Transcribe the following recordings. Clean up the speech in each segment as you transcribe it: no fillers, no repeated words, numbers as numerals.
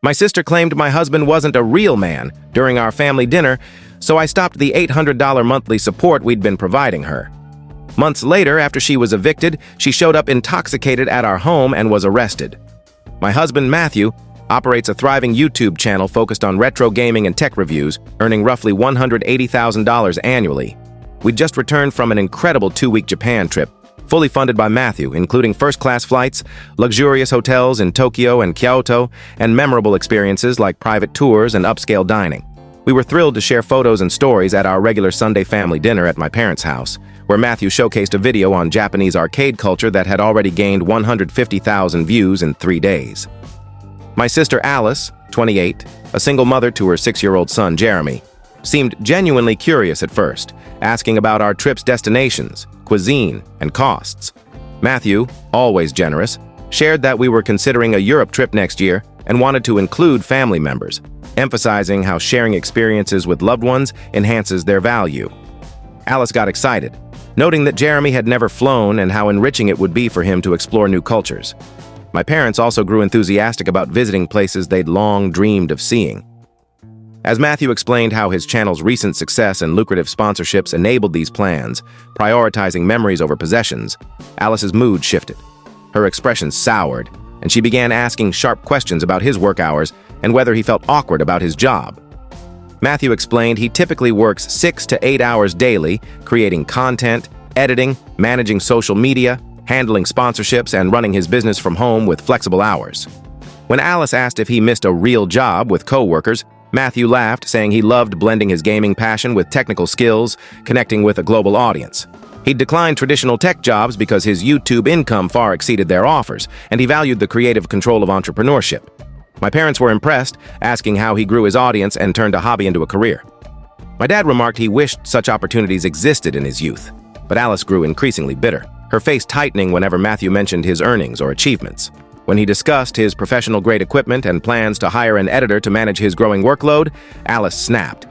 My sister claimed my husband wasn't a real man during our family dinner, so I stopped the $800 monthly support we'd been providing her. Months later, after she was evicted, she showed up intoxicated at our home and was arrested. My husband, Matthew, operates a thriving YouTube channel focused on retro gaming and tech reviews, earning roughly $180,000 annually. We'd just returned from an incredible 2-week Japan trip, fully funded by Matthew, including first-class flights, luxurious hotels in Tokyo and Kyoto, and memorable experiences like private tours and upscale dining. We were thrilled to share photos and stories at our regular Sunday family dinner at my parents' house, where Matthew showcased a video on Japanese arcade culture that had already gained 150,000 views in 3 days. My sister Alice, 28, a single mother to her 6-year-old son Jeremy, seemed genuinely curious at first, asking about our trip's destinations, cuisine, and costs. Matthew, always generous, shared that we were considering a Europe trip next year and wanted to include family members, emphasizing how sharing experiences with loved ones enhances their value. Alice got excited, noting that Jeremy had never flown and how enriching it would be for him to explore new cultures. My parents also grew enthusiastic about visiting places they'd long dreamed of seeing. As Matthew explained how his channel's recent success and lucrative sponsorships enabled these plans, prioritizing memories over possessions, Alice's mood shifted. Her expression soured, and she began asking sharp questions about his work hours and whether he felt awkward about his job. Matthew explained he typically works 6 to 8 hours daily, creating content, editing, managing social media, handling sponsorships, and running his business from home with flexible hours. When Alice asked if he missed a real job with co-workers, Matthew laughed, saying he loved blending his gaming passion with technical skills, connecting with a global audience. He'd declined traditional tech jobs because his YouTube income far exceeded their offers, and he valued the creative control of entrepreneurship. My parents were impressed, asking how he grew his audience and turned a hobby into a career. My dad remarked he wished such opportunities existed in his youth, but Alice grew increasingly bitter, her face tightening whenever Matthew mentioned his earnings or achievements. When he discussed his professional-grade equipment and plans to hire an editor to manage his growing workload, Alice snapped.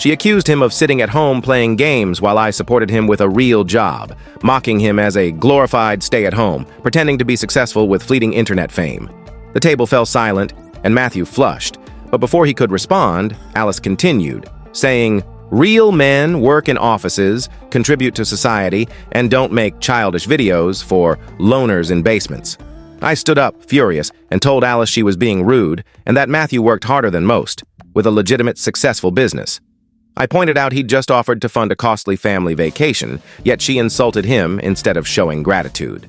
She accused him of sitting at home playing games while I supported him with a real job, mocking him as a glorified stay-at-home, pretending to be successful with fleeting internet fame. The table fell silent, and Matthew flushed, but before he could respond, Alice continued, saying, "Real men work in offices, contribute to society, and don't make childish videos for loners in basements." I stood up, furious, and told Alice she was being rude and that Matthew worked harder than most, with a legitimate, successful business. I pointed out he'd just offered to fund a costly family vacation, yet she insulted him instead of showing gratitude.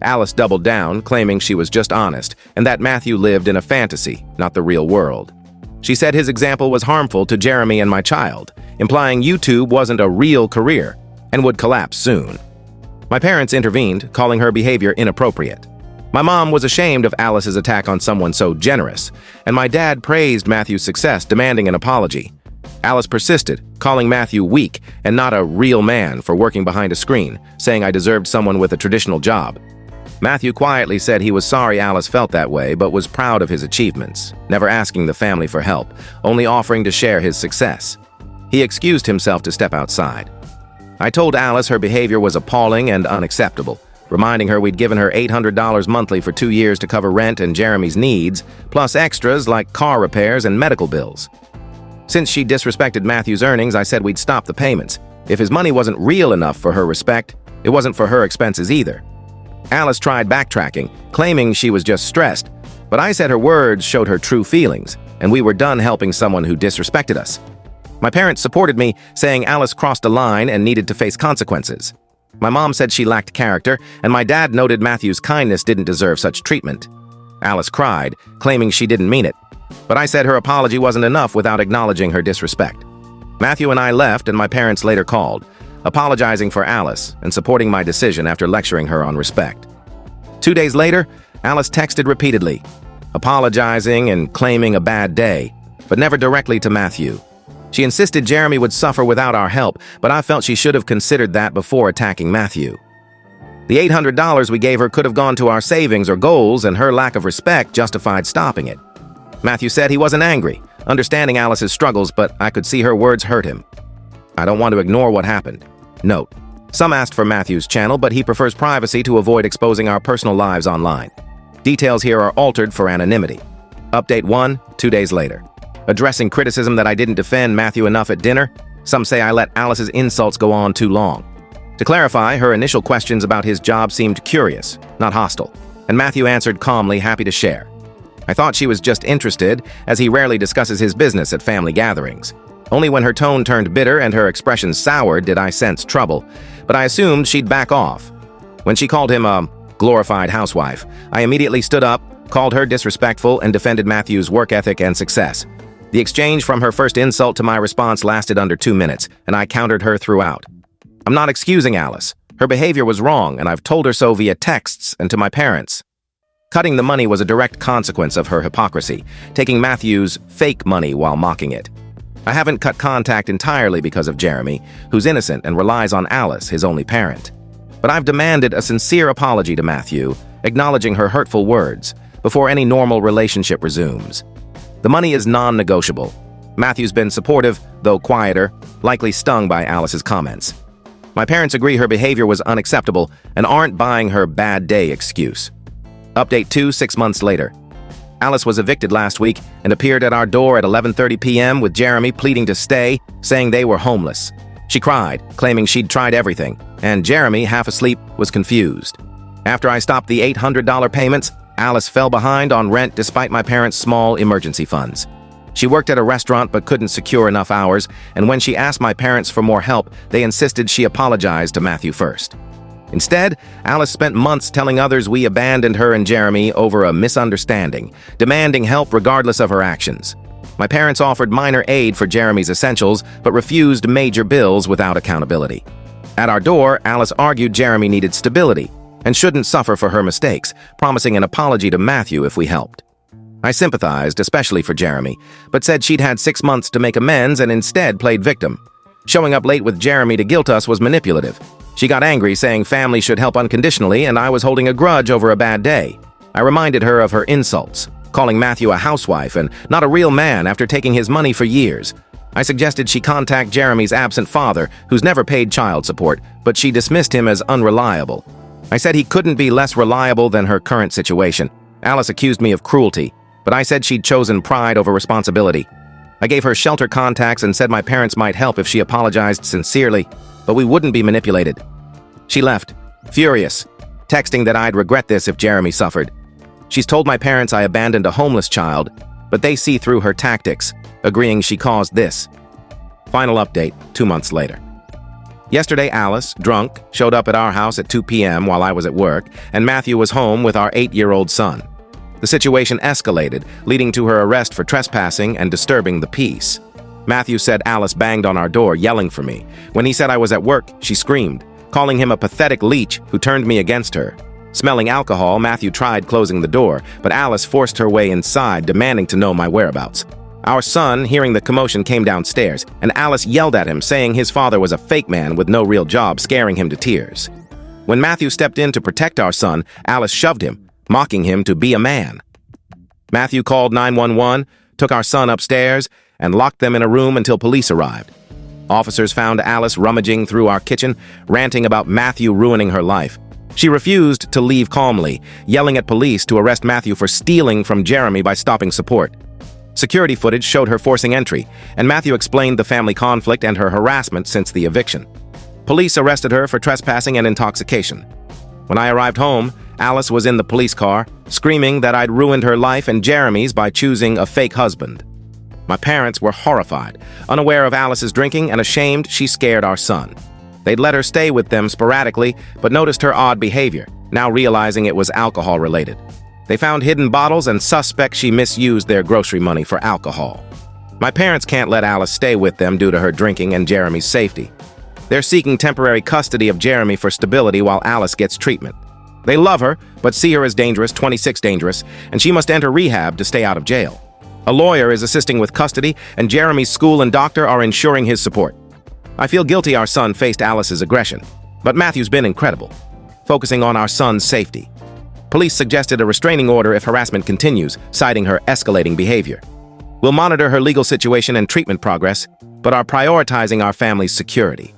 Alice doubled down, claiming she was just honest and that Matthew lived in a fantasy, not the real world. She said his example was harmful to Jeremy and my child, implying YouTube wasn't a real career and would collapse soon. My parents intervened, calling her behavior inappropriate. My mom was ashamed of Alice's attack on someone so generous, and my dad praised Matthew's success, demanding an apology. Alice persisted, calling Matthew weak and not a real man for working behind a screen, saying I deserved someone with a traditional job. Matthew quietly said he was sorry Alice felt that way, but was proud of his achievements, never asking the family for help, only offering to share his success. He excused himself to step outside. I told Alice her behavior was appalling and unacceptable, reminding her we'd given her $800 monthly for 2 years to cover rent and Jeremy's needs, plus extras like car repairs and medical bills. Since she disrespected Matthew's earnings, I said we'd stop the payments. If his money wasn't real enough for her respect, it wasn't for her expenses either. Alice tried backtracking, claiming she was just stressed, but I said her words showed her true feelings, and we were done helping someone who disrespected us. My parents supported me, saying Alice crossed a line and needed to face consequences. My mom said she lacked character, and my dad noted Matthew's kindness didn't deserve such treatment. Alice cried, claiming she didn't mean it, but I said her apology wasn't enough without acknowledging her disrespect. Matthew and I left, and my parents later called, apologizing for Alice and supporting my decision after lecturing her on respect. 2 days later, Alice texted repeatedly, apologizing and claiming a bad day, but never directly to Matthew. She insisted Jeremy would suffer without our help, but I felt she should have considered that before attacking Matthew. The $800 we gave her could have gone to our savings or goals, and her lack of respect justified stopping it. Matthew said he wasn't angry, understanding Alice's struggles, but I could see her words hurt him. I don't want to ignore what happened. Note: some asked for Matthew's channel, but he prefers privacy to avoid exposing our personal lives online. Details here are altered for anonymity. Update 1, 2 days later. Addressing criticism that I didn't defend Matthew enough at dinner, some say I let Alice's insults go on too long. To clarify, her initial questions about his job seemed curious, not hostile, and Matthew answered calmly, happy to share. I thought she was just interested, as he rarely discusses his business at family gatherings. Only when her tone turned bitter and her expression soured did I sense trouble, but I assumed she'd back off. When she called him a glorified housewife, I immediately stood up, called her disrespectful, and defended Matthew's work ethic and success. The exchange from her first insult to my response lasted under 2 minutes, and I countered her throughout. I'm not excusing Alice. Her behavior was wrong, and I've told her so via texts and to my parents. Cutting the money was a direct consequence of her hypocrisy, taking Matthew's fake money while mocking it. I haven't cut contact entirely because of Jeremy, who's innocent and relies on Alice, his only parent. But I've demanded a sincere apology to Matthew, acknowledging her hurtful words, before any normal relationship resumes. The money is non-negotiable. Matthew's been supportive, though quieter, likely stung by Alice's comments. My parents agree her behavior was unacceptable and aren't buying her bad day excuse. Update 2, 6 months later. Alice was evicted last week and appeared at our door at 11:30 p.m. with Jeremy pleading to stay, saying they were homeless. She cried, claiming she'd tried everything, and Jeremy, half asleep, was confused. After I stopped the $800 payments, Alice fell behind on rent despite my parents' small emergency funds. She worked at a restaurant but couldn't secure enough hours, and when she asked my parents for more help, they insisted she apologize to Matthew first. Instead, Alice spent months telling others we abandoned her and Jeremy over a misunderstanding, demanding help regardless of her actions. My parents offered minor aid for Jeremy's essentials, but refused major bills without accountability. At our door, Alice argued Jeremy needed stability and shouldn't suffer for her mistakes, promising an apology to Matthew if we helped. I sympathized, especially for Jeremy, but said she'd had 6 months to make amends and instead played victim. Showing up late with Jeremy to guilt us was manipulative. She got angry, saying family should help unconditionally, and I was holding a grudge over a bad day. I reminded her of her insults, calling Matthew a housewife and not a real man after taking his money for years. I suggested she contact Jeremy's absent father, who's never paid child support, but she dismissed him as unreliable. I said he couldn't be less reliable than her current situation. Alice accused me of cruelty, but I said she'd chosen pride over responsibility. I gave her shelter contacts and said my parents might help if she apologized sincerely, but we wouldn't be manipulated. She left, furious, texting that I'd regret this if Jeremy suffered. She's told my parents I abandoned a homeless child, but they see through her tactics, agreeing she caused this. Final update, 2 months later. Yesterday, Alice, drunk, showed up at our house at 2 p.m. while I was at work, and Matthew was home with our 8-year-old son. The situation escalated, leading to her arrest for trespassing and disturbing the peace. Matthew said Alice banged on our door, yelling for me. When he said I was at work, she screamed, calling him a pathetic leech who turned me against her. Smelling alcohol, Matthew tried closing the door, but Alice forced her way inside, demanding to know my whereabouts. Our son, hearing the commotion, came downstairs, and Alice yelled at him, saying his father was a fake man with no real job, scaring him to tears. When Matthew stepped in to protect our son, Alice shoved him, mocking him to be a man. Matthew called 911, took our son upstairs, and locked them in a room until police arrived. Officers found Alice rummaging through our kitchen, ranting about Matthew ruining her life. She refused to leave calmly, yelling at police to arrest Matthew for stealing from Jeremy by stopping support. Security footage showed her forcing entry, and Matthew explained the family conflict and her harassment since the eviction. Police arrested her for trespassing and intoxication. When I arrived home, Alice was in the police car, screaming that I'd ruined her life and Jeremy's by choosing a fake husband. My parents were horrified, unaware of Alice's drinking and ashamed she scared our son. They'd let her stay with them sporadically, but noticed her odd behavior, now realizing it was alcohol-related. They found hidden bottles and suspect she misused their grocery money for alcohol. My parents can't let Alice stay with them due to her drinking and Jeremy's safety. They're seeking temporary custody of Jeremy for stability while Alice gets treatment. They love her, but see her as dangerous, 26 dangerous, and she must enter rehab to stay out of jail. A lawyer is assisting with custody, and Jeremy's school and doctor are ensuring his support. I feel guilty our son faced Alice's aggression, but Matthew's been incredible, focusing on our son's safety. Police suggested a restraining order if harassment continues, citing her escalating behavior. We'll monitor her legal situation and treatment progress, but are prioritizing our family's security.